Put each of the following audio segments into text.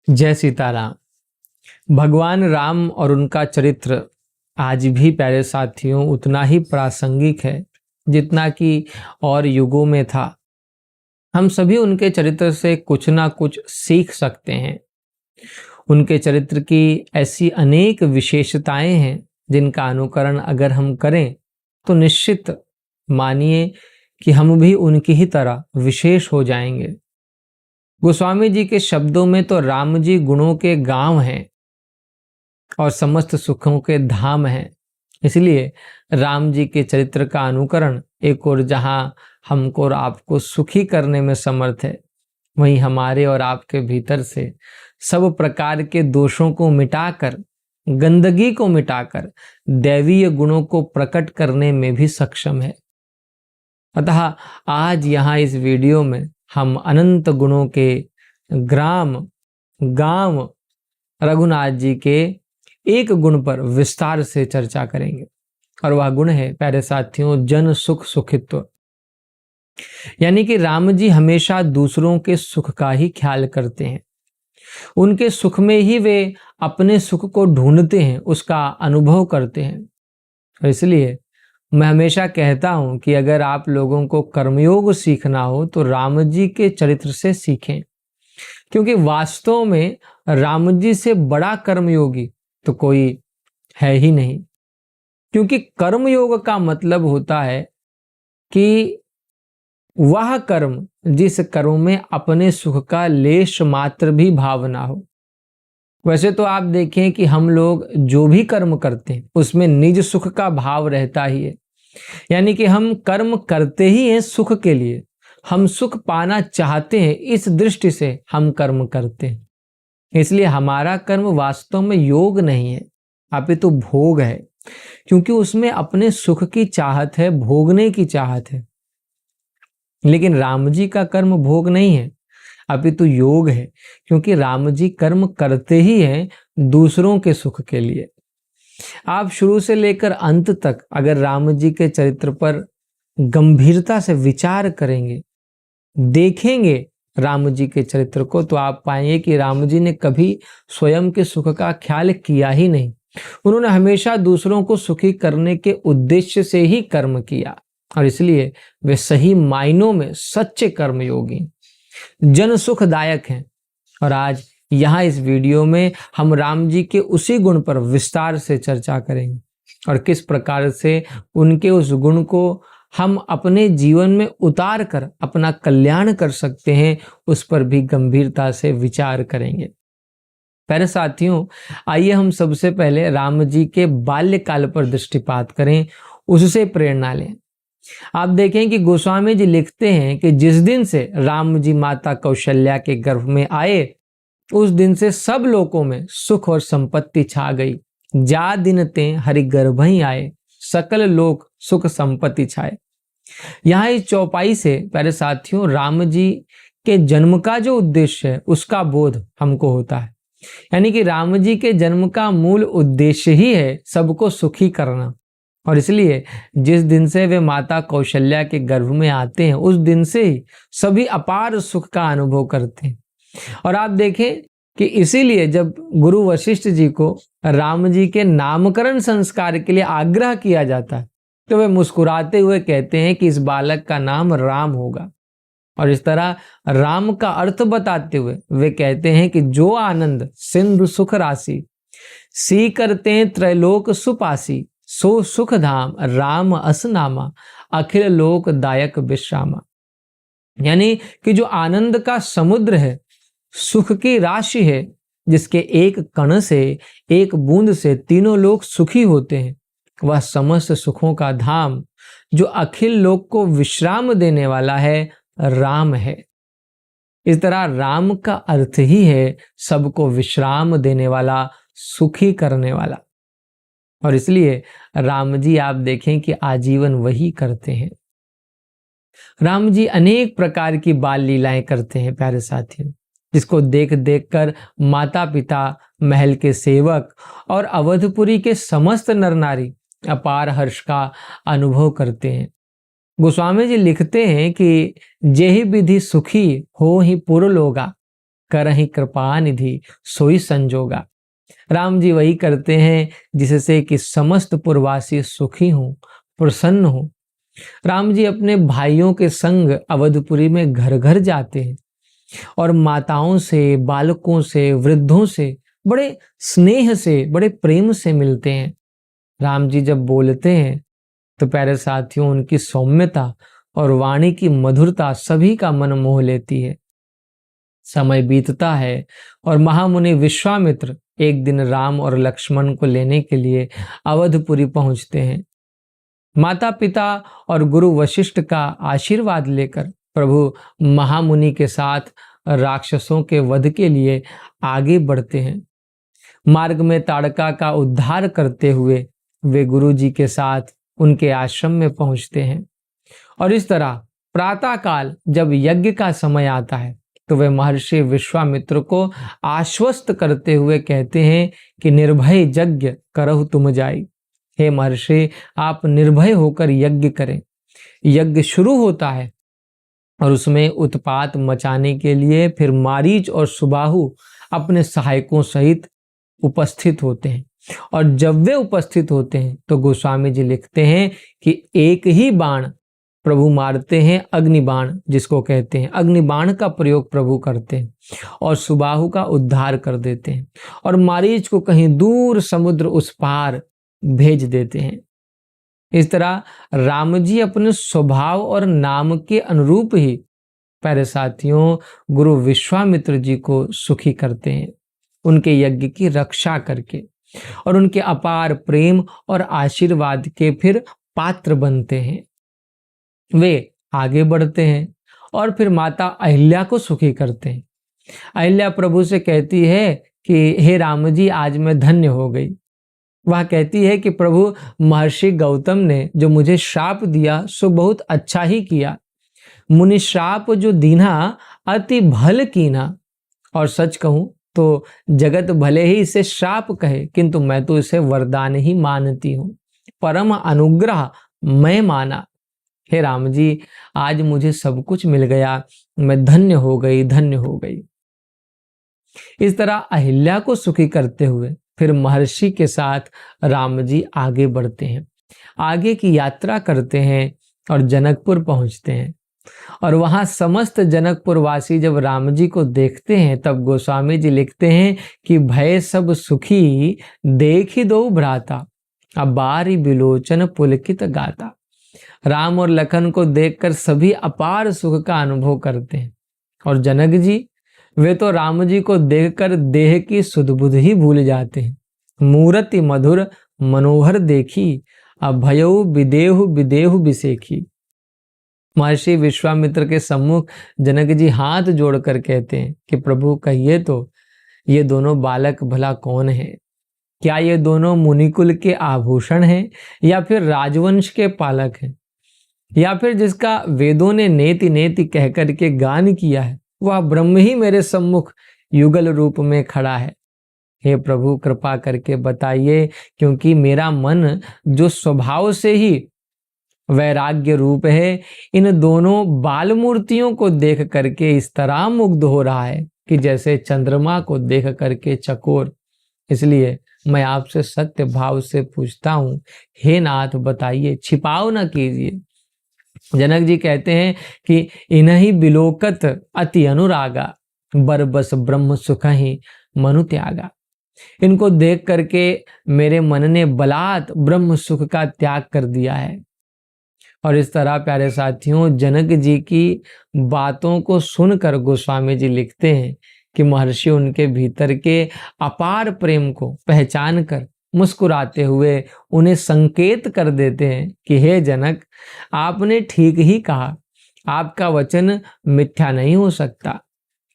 जय सीताराम। भगवान राम और उनका चरित्र आज भी प्यारे साथियों उतना ही प्रासंगिक है जितना कि और युगों में था। हम सभी उनके चरित्र से कुछ ना कुछ सीख सकते हैं। उनके चरित्र की ऐसी अनेक विशेषताएं हैं जिनका अनुकरण अगर हम करें तो निश्चित मानिए कि हम भी उनकी ही तरह विशेष हो जाएंगे। गोस्वामी जी के शब्दों में तो राम जी गुणों के गांव हैं और समस्त सुखों के धाम हैं। इसलिए राम जी के चरित्र का अनुकरण एक और जहां हमको और आपको सुखी करने में समर्थ है, वहीं हमारे और आपके भीतर से सब प्रकार के दोषों को मिटाकर, गंदगी को मिटाकर दैवीय गुणों को प्रकट करने में भी सक्षम है। अतः आज यहाँ इस वीडियो में हम अनंत गुणों के गांव रघुनाथ जी के एक गुण पर विस्तार से चर्चा करेंगे और वह गुण है प्यारे साथियों जन सुख सुखित्व। यानी कि राम जी हमेशा दूसरों के सुख का ही ख्याल करते हैं। उनके सुख में ही वे अपने सुख को ढूंढते हैं, उसका अनुभव करते हैं। और इसलिए मैं हमेशा कहता हूं कि अगर आप लोगों को कर्मयोग सीखना हो तो राम जी के चरित्र से सीखें, क्योंकि वास्तव में राम जी से बड़ा कर्मयोगी तो कोई है ही नहीं। क्योंकि कर्मयोग का मतलब होता है कि वह कर्म जिस कर्म में अपने सुख का लेश मात्र भी भाव ना हो। वैसे तो आप देखें कि हम लोग जो भी कर्म करते हैं उसमें निज सुख का भाव रहता ही है। यानी कि हम कर्म करते ही हैं सुख के लिए, हम सुख पाना चाहते हैं, इस दृष्टि से हम कर्म करते हैं। इसलिए हमारा कर्म वास्तव में योग नहीं है, अपितु भोग है, क्योंकि उसमें अपने सुख की चाहत है, भोगने की चाहत है। लेकिन राम जी का कर्म भोग नहीं है, अपितु योग है, क्योंकि राम जी कर्म करते ही हैं दूसरों के सुख के लिए। आप शुरू से लेकर अंत तक अगर राम जी के चरित्र पर गंभीरता से विचार करेंगे, देखेंगे राम जी के चरित्र को, तो आप पाएंगे कि राम जी ने कभी स्वयं के सुख का ख्याल किया ही नहीं। उन्होंने हमेशा दूसरों को सुखी करने के उद्देश्य से ही कर्म किया और इसलिए वे सही मायनों में सच्चे कर्मयोगी, जन सुखदायक हैं। और आज यहाँ इस वीडियो में हम राम जी के उसी गुण पर विस्तार से चर्चा करेंगे और किस प्रकार से उनके उस गुण को हम अपने जीवन में उतार कर अपना कल्याण कर सकते हैं, उस पर भी गंभीरता से विचार करेंगे। प्यारे साथियों, आइए हम सबसे पहले राम जी के बाल्यकाल पर दृष्टिपात करें, उससे प्रेरणा लें। आप देखें कि गोस्वामी जी लिखते हैं कि जिस दिन से राम जी माता कौशल्या के गर्भ में आए उस दिन से सब लोगों में सुख और संपत्ति छा गई। जा दिन ते हरि गर्भ ही आए, सकल लोक सुख संपत्ति छाए। यहाँ इस चौपाई से प्यारे साथियों राम जी के जन्म का जो उद्देश्य है उसका बोध हमको होता है। यानी कि राम जी के जन्म का मूल उद्देश्य ही है सबको सुखी करना। और इसलिए जिस दिन से वे माता कौशल्या के गर्भ में आते हैं उस दिन से ही सभी अपार सुख का अनुभव करते हैं। और आप देखें कि इसीलिए जब गुरु वशिष्ठ जी को राम जी के नामकरण संस्कार के लिए आग्रह किया जाता है तो वे मुस्कुराते हुए कहते हैं कि इस बालक का नाम राम होगा। और इस तरह राम का अर्थ बताते हुए वे कहते हैं कि जो आनंद सिंधु सुख राशि, सी करते त्रैलोक सुपासी, सो सुख धाम राम असनामा, अखिल लोक दायक विश्रामा। यानी कि जो आनंद का समुद्र है, सुख की राशि है, जिसके एक कण से, एक बूंद से तीनों लोग सुखी होते हैं, वह समस्त सुखों का धाम जो अखिल लोक को विश्राम देने वाला है, राम है। इस तरह राम का अर्थ ही है सबको विश्राम देने वाला, सुखी करने वाला। और इसलिए राम जी आप देखें कि आजीवन वही करते हैं। राम जी अनेक प्रकार की बाल लीलाएं करते हैं प्यारे साथियों, जिसको देख देख कर माता पिता, महल के सेवक और अवधपुरी के समस्त नर नारी अपार हर्ष का अनुभव करते हैं। गोस्वामी जी लिखते हैं कि जेहि विधि सुखी हो ही पुर लोगा, करहि कृपा निधि सोई संजोगा। राम जी वही करते हैं जिससे कि समस्त पुरवासी सुखी हों, प्रसन्न हों। राम जी अपने भाइयों के संग अवधपुरी में घर घर जाते हैं और माताओं से, बालकों से, वृद्धों से बड़े स्नेह से, बड़े प्रेम से मिलते हैं। राम जी जब बोलते हैं तो प्यारे साथियों, उनकी सौम्यता और वाणी की मधुरता सभी का मन मोह लेती है। समय बीतता है और महामुनि विश्वामित्र एक दिन राम और लक्ष्मण को लेने के लिए अवधपुरी पहुंचते हैं। माता पिता और गुरु वशिष्ठ का आशीर्वाद लेकर प्रभु महामुनि के साथ राक्षसों के वध के लिए आगे बढ़ते हैं। मार्ग में ताड़का का उद्धार करते हुए वे गुरु जी के साथ उनके आश्रम में पहुंचते हैं। और इस तरह प्रातः काल जब यज्ञ का समय आता है तो वे महर्षि विश्वामित्र को आश्वस्त करते हुए कहते हैं कि निर्भय यज्ञ करहु तुम जाई। हे महर्षि, आप निर्भय होकर यज्ञ करें। यज्ञ शुरू होता है और उसमें उत्पात मचाने के लिए फिर मारीच और सुबाहु अपने सहायकों सहित उपस्थित होते हैं। और जब वे उपस्थित होते हैं तो गोस्वामी जी लिखते हैं कि एक ही बाण प्रभु मारते हैं, अग्निबाण जिसको कहते हैं, अग्निबाण का प्रयोग प्रभु करते हैं और सुबाहु का उद्धार कर देते हैं और मारीच को कहीं दूर समुद्र उस पार भेज देते हैं। इस तरह राम जी अपने स्वभाव और नाम के अनुरूप ही प्यारे साथियों गुरु विश्वामित्र जी को सुखी करते हैं, उनके यज्ञ की रक्षा करके, और उनके अपार प्रेम और आशीर्वाद के फिर पात्र बनते हैं। वे आगे बढ़ते हैं और फिर माता अहिल्या को सुखी करते हैं। अहिल्या प्रभु से कहती है कि हे राम जी, आज मैं धन्य हो गई। वह कहती है कि प्रभु, महर्षि गौतम ने जो मुझे श्राप दिया सो बहुत अच्छा ही किया। मुनि श्राप जो दीना अति भल कीना। और सच कहूं तो जगत भले ही इसे श्राप कहे, किंतु मैं तो इसे वरदान ही मानती हूं। परम अनुग्रह मैं माना। हे राम जी, आज मुझे सब कुछ मिल गया, मैं धन्य हो गई, धन्य हो गई। इस तरह अहिल्या को सुखी करते हुए फिर महर्षि के साथ राम जी आगे बढ़ते हैं, आगे की यात्रा करते हैं और जनकपुर पहुंचते हैं। और वहां समस्त जनकपुर वासी जब राम जी को देखते हैं तब गोस्वामी जी लिखते हैं कि भय सब सुखी देखी दो भ्राता, अब बारी बिलोचन पुलकित गाता। राम और लखन को देखकर सभी अपार सुख का अनुभव करते हैं। और जनक जी, वे तो राम जी को देखकर देह की सुध बुध ही भूल जाते हैं। मूर्ति मधुर मनोहर देखी, अभयउ विदेहु विदेहु बिसेखी। महर्षि विश्वामित्र के सम्मुख जनक जी हाथ जोड़कर कहते हैं कि प्रभु, कहिए तो ये दोनों बालक भला कौन है? क्या ये दोनों मुनिकुल के आभूषण हैं या फिर राजवंश के पालक हैं, या फिर जिसका वेदों ने नेति नेति कह करके गान किया है वह ब्रह्म ही मेरे सम्मुख युगल रूप में खड़ा है? हे प्रभु, कृपा करके बताइए, क्योंकि मेरा मन जो स्वभाव से ही वैराग्य रूप है, इन दोनों बाल मूर्तियों को देख करके इस तरह मुग्ध हो रहा है कि जैसे चंद्रमा को देख करके चकोर। इसलिए मैं आपसे सत्य भाव से पूछता हूं, हे नाथ बताइए, छिपाओ न कीजिए। जनक जी कहते हैं कि इन्हीं बिलोकत अति अनुरागा, बरबस ब्रह्म सुख ही मनु त्यागा। इनको देख करके मेरे मन ने बलात् ब्रह्म सुख का त्याग कर दिया है। और इस तरह प्यारे साथियों, जनक जी की बातों को सुनकर गोस्वामी जी लिखते हैं कि महर्षि उनके भीतर के अपार प्रेम को पहचान कर मुस्कुराते हुए उन्हें संकेत कर देते हैं कि हे जनक, आपने ठीक ही कहा, आपका वचन मिथ्या नहीं हो सकता।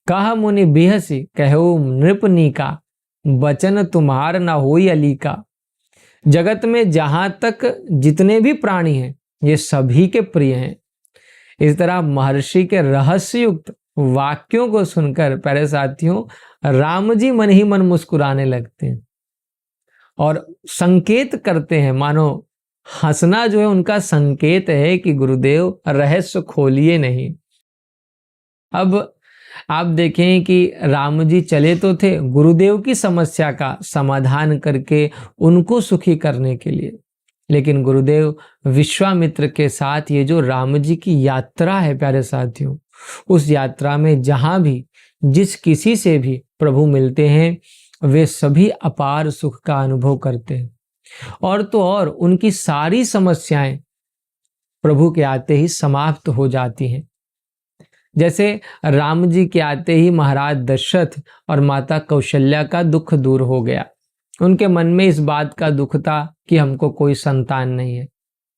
कह मुनि बिहसी कहो नृपनी का, वचन तुम्हार न होई अली का। जगत में जहां तक जितने भी प्राणी हैं ये सभी के प्रिय हैं। इस तरह महर्षि के रहस्ययुक्त वाक्यों को सुनकर प्यारे साथियों राम जी मन ही मन मुस्कुराने लगते हैं और संकेत करते हैं, मानो हंसना जो है उनका संकेत है कि गुरुदेव रहस्य खोलिए नहीं। अब आप देखें कि राम जी चले तो थे गुरुदेव की समस्या का समाधान करके उनको सुखी करने के लिए, लेकिन गुरुदेव विश्वामित्र के साथ ये जो राम जी की यात्रा है प्यारे साथियों, उस यात्रा में जहां भी जिस किसी से भी प्रभु मिलते हैं वे सभी अपार सुख का अनुभव करते हैं, और तो और उनकी सारी समस्याएं प्रभु के आते ही समाप्त हो जाती हैं। जैसे राम जी के आते ही महाराज दशरथ और माता कौशल्या का दुख दूर हो गया। उनके मन में इस बात का दुख था कि हमको कोई संतान नहीं है,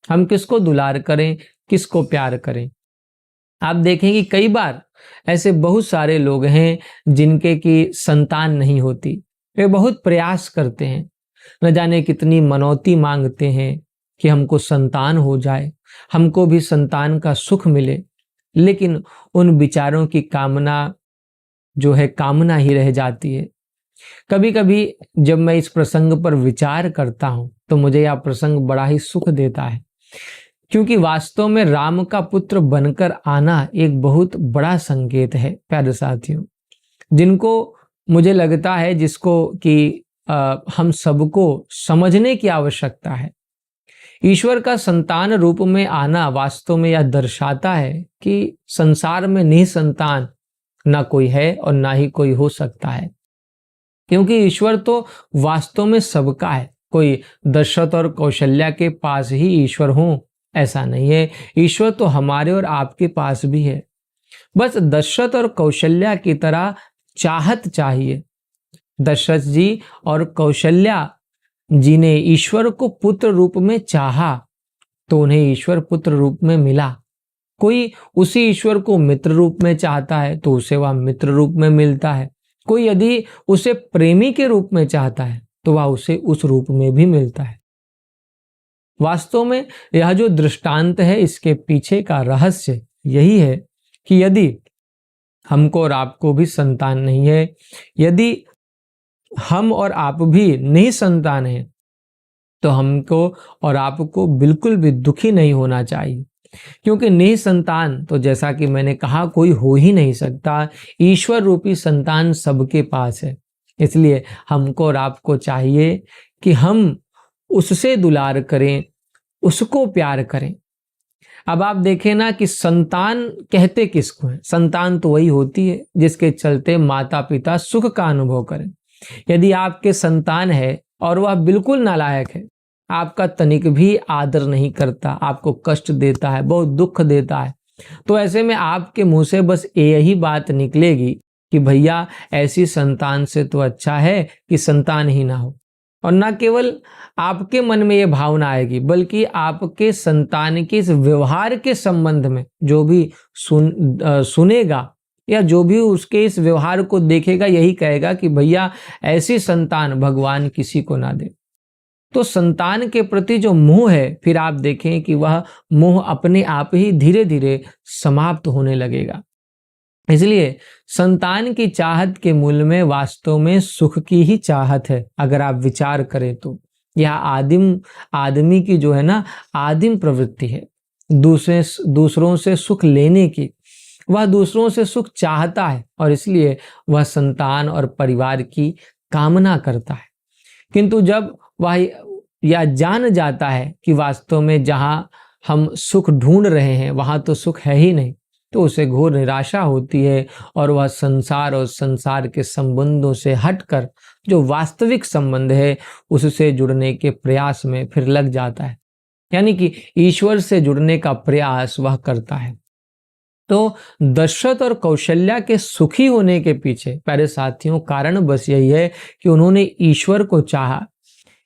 हम किसको दुलार करें, किसको प्यार करें। आप देखें कि कई बार ऐसे बहुत सारे लोग हैं जिनके की संतान नहीं होती, वे बहुत प्रयास करते हैं, न जाने कितनी मनौती मांगते हैं कि हमको संतान हो जाए, हमको भी संतान का सुख मिले, लेकिन उन विचारों की कामना जो है कामना ही रह जाती है। कभी कभी जब मैं इस प्रसंग पर विचार करता हूं तो मुझे यह प्रसंग बड़ा ही सुख देता है, क्योंकि वास्तव में राम का पुत्र बनकर आना एक बहुत बड़ा संकेत है प्यारे साथियों, जिनको मुझे लगता है जिसको कि हम सबको समझने की आवश्यकता है। ईश्वर का संतान रूप में आना वास्तव में यह दर्शाता है कि संसार में निसंतान ना कोई है और ना ही कोई हो सकता है, क्योंकि ईश्वर तो वास्तव में सबका है। कोई दशरथ और कौशल्या के पास ही ईश्वर हो ऐसा नहीं है, ईश्वर तो हमारे और आपके पास भी है। बस दशरथ और कौशल्या की तरह चाहत चाहिए। दशरथ जी और कौशल्या जी ने ईश्वर को पुत्र रूप में चाहा तो उन्हें ईश्वर पुत्र रूप में मिला। कोई उसी ईश्वर को मित्र रूप में चाहता है तो उसे वह मित्र रूप में मिलता है। कोई यदि उसे प्रेमी के रूप में चाहता है तो वह उसे उस रूप में भी मिलता है। वास्तव में यह जो दृष्टांत है इसके पीछे का रहस्य यही है कि यदि हमको और आपको भी संतान नहीं है, यदि हम और आप भी निसंतान हैं, तो हमको और आपको बिल्कुल भी दुखी नहीं होना चाहिए, क्योंकि निसंतान तो जैसा कि मैंने कहा कोई हो ही नहीं सकता। ईश्वर रूपी संतान सबके पास है, इसलिए हमको और आपको चाहिए कि हम उससे दुलार करें, उसको प्यार करें। अब आप देखें ना कि संतान कहते किसको है? संतान तो वही होती है जिसके चलते माता पिता सुख का अनुभव करें। यदि आपके संतान है और वह बिल्कुल नालायक है, आपका तनिक भी आदर नहीं करता, आपको कष्ट देता है, बहुत दुख देता है, तो ऐसे में आपके मुंह से बस यही बात निकलेगी कि भैया ऐसी संतान से तो अच्छा है कि संतान ही ना हो। और ना केवल आपके मन में यह भावना आएगी, बल्कि आपके संतान के इस व्यवहार के संबंध में जो भी सुनेगा या जो भी उसके इस व्यवहार को देखेगा यही कहेगा कि भैया ऐसी संतान भगवान किसी को ना दे। तो संतान के प्रति जो मोह है, फिर आप देखें कि वह मोह अपने आप ही धीरे धीरे समाप्त होने लगेगा। इसलिए संतान की चाहत के मूल में वास्तव में सुख की ही चाहत है। अगर आप विचार करें तो यह आदमी की जो है ना आदिम प्रवृत्ति है, दूसरों से सुख लेने की। वह दूसरों से सुख चाहता है और इसलिए वह संतान और परिवार की कामना करता है। किंतु जब वह यह जान जाता है कि वास्तव में जहां हम सुख ढूंढ रहे हैं वहां तो सुख है ही नहीं, तो उसे घोर निराशा होती है और वह संसार और संसार के संबंधों से हटकर जो वास्तविक संबंध है उससे जुड़ने के प्रयास में फिर लग जाता है, यानी कि ईश्वर से जुड़ने का प्रयास वह करता है। तो दशरथ और कौशल्या के सुखी होने के पीछे प्यारे साथियों कारण बस यही है कि उन्होंने ईश्वर को चाहा।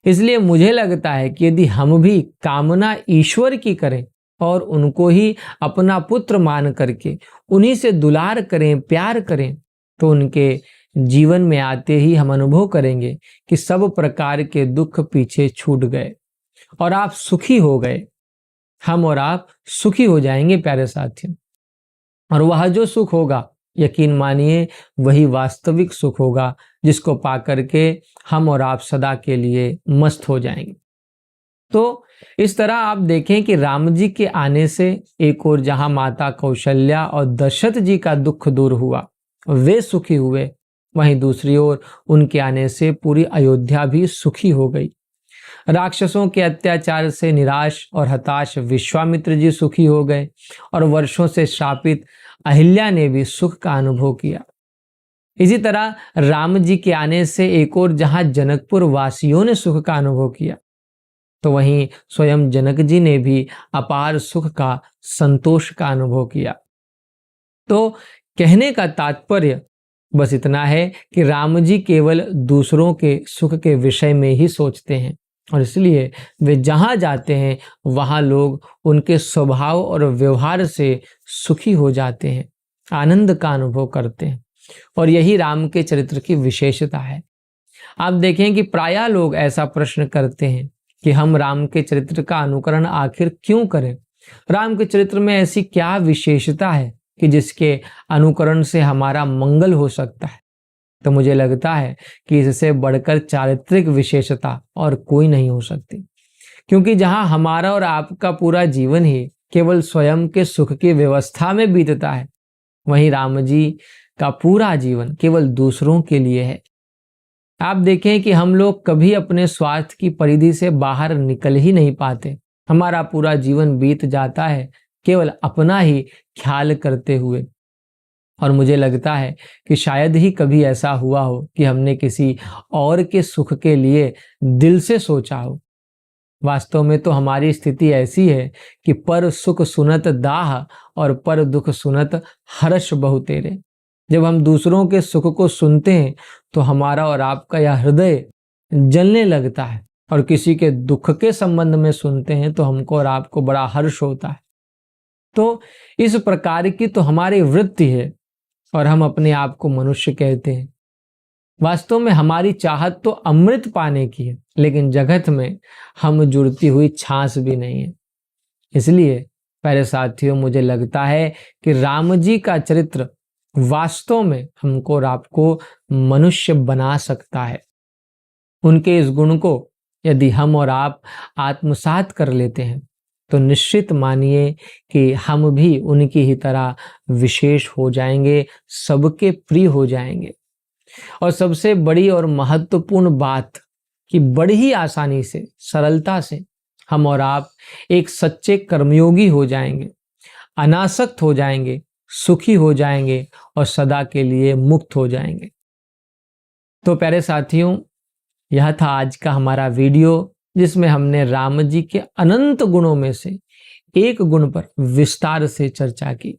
इसलिए मुझे लगता है कि यदि हम भी कामना ईश्वर की करें और उनको ही अपना पुत्र मान करके उन्हीं से दुलार करें, प्यार करें, तो उनके जीवन में आते ही हम अनुभव करेंगे कि सब प्रकार के दुख पीछे छूट गए और आप सुखी हो गए। हम और आप सुखी हो जाएंगे प्यारे साथियों, और वह जो सुख होगा यकीन मानिए वही वास्तविक सुख होगा, जिसको पाकर के हम और आप सदा के लिए मस्त हो जाएंगे। तो इस तरह आप देखें कि राम जी के आने से एक और जहां माता कौशल्या और दशरथ जी का दुख दूर हुआ, वे सुखी हुए, वहीं दूसरी ओर उनके आने से पूरी अयोध्या भी सुखी हो गई। राक्षसों के अत्याचार से निराश और हताश विश्वामित्र जी सुखी हो गए और वर्षों से श्रापित अहिल्या ने भी सुख का अनुभव किया। इसी तरह राम जी के आने से एक और जहां जनकपुर वासियों ने सुख का अनुभव किया, तो वहीं स्वयं जनक जी ने भी अपार सुख का, संतोष का अनुभव किया। तो कहने का तात्पर्य बस इतना है कि राम जी केवल दूसरों के सुख के विषय में ही सोचते हैं और इसलिए वे जहां जाते हैं वहां लोग उनके स्वभाव और व्यवहार से सुखी हो जाते हैं, आनंद का अनुभव करते हैं। और यही राम के चरित्र की विशेषता है। आप देखें कि प्रायः लोग ऐसा प्रश्न करते हैं कि हम राम के चरित्र का अनुकरण आखिर क्यों करें? राम के चरित्र में ऐसी क्या विशेषता है कि जिसके अनुकरण से हमारा मंगल हो सकता है? तो मुझे लगता है कि इससे बढ़कर चारित्रिक विशेषता और कोई नहीं हो सकती, क्योंकि जहां हमारा और आपका पूरा जीवन ही केवल स्वयं के सुख की व्यवस्था में बीतता है, वहीं राम जी का पूरा जीवन केवल दूसरों के लिए है। आप देखें कि हम लोग कभी अपने स्वार्थ की परिधि से बाहर निकल ही नहीं पाते। हमारा पूरा जीवन बीत जाता है केवल अपना ही ख्याल करते हुए। और मुझे लगता है कि शायद ही कभी ऐसा हुआ हो कि हमने किसी और के सुख के लिए दिल से सोचा हो। वास्तव में तो हमारी स्थिति ऐसी है कि पर सुख सुनत दाह और पर दुख सुनत हर्ष बहु तेरे। जब हम दूसरों के सुख को सुनते हैं तो हमारा और आपका यह हृदय जलने लगता है, और किसी के दुख के संबंध में सुनते हैं तो हमको और आपको बड़ा हर्ष होता है। तो इस प्रकार की तो हमारी वृत्ति है और हम अपने आप को मनुष्य कहते हैं। वास्तव में हमारी चाहत तो अमृत पाने की है, लेकिन जगत में हम जुड़ती हुई छाछ भी नहीं है। इसलिए प्यारे साथियों, मुझे लगता है कि राम जी का चरित्र वास्तव में हमको और आपको मनुष्य बना सकता है। उनके इस गुण को यदि हम और आप आत्मसात कर लेते हैं तो निश्चित मानिए कि हम भी उनकी ही तरह विशेष हो जाएंगे, सबके प्रिय हो जाएंगे। और सबसे बड़ी और महत्वपूर्ण बात कि बड़ी ही आसानी से, सरलता से हम और आप एक सच्चे कर्मयोगी हो जाएंगे, अनासक्त हो जाएंगे, सुखी हो जाएंगे और सदा के लिए मुक्त हो जाएंगे। तो प्यारे साथियों, यह था आज का हमारा वीडियो, जिसमें हमने राम जी के अनंत गुणों में से एक गुण पर विस्तार से चर्चा की।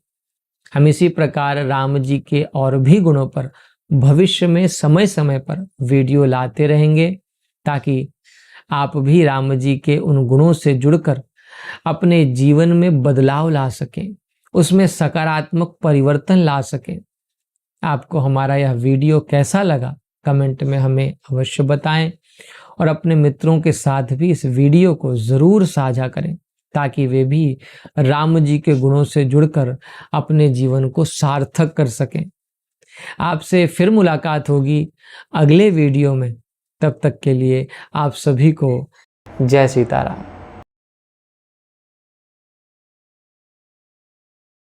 हम इसी प्रकार राम जी के और भी गुणों पर भविष्य में समय समय पर वीडियो लाते रहेंगे, ताकि आप भी राम जी के उन गुणों से जुड़कर अपने जीवन में बदलाव ला सकें, उसमें सकारात्मक परिवर्तन ला सकें। आपको हमारा यह वीडियो कैसा लगा कमेंट में हमें अवश्य बताएं और अपने मित्रों के साथ भी इस वीडियो को जरूर साझा करें, ताकि वे भी राम जी के गुणों से जुड़कर अपने जीवन को सार्थक कर सकें। आपसे फिर मुलाकात होगी अगले वीडियो में। तब तक के लिए आप सभी को जय सीताराम।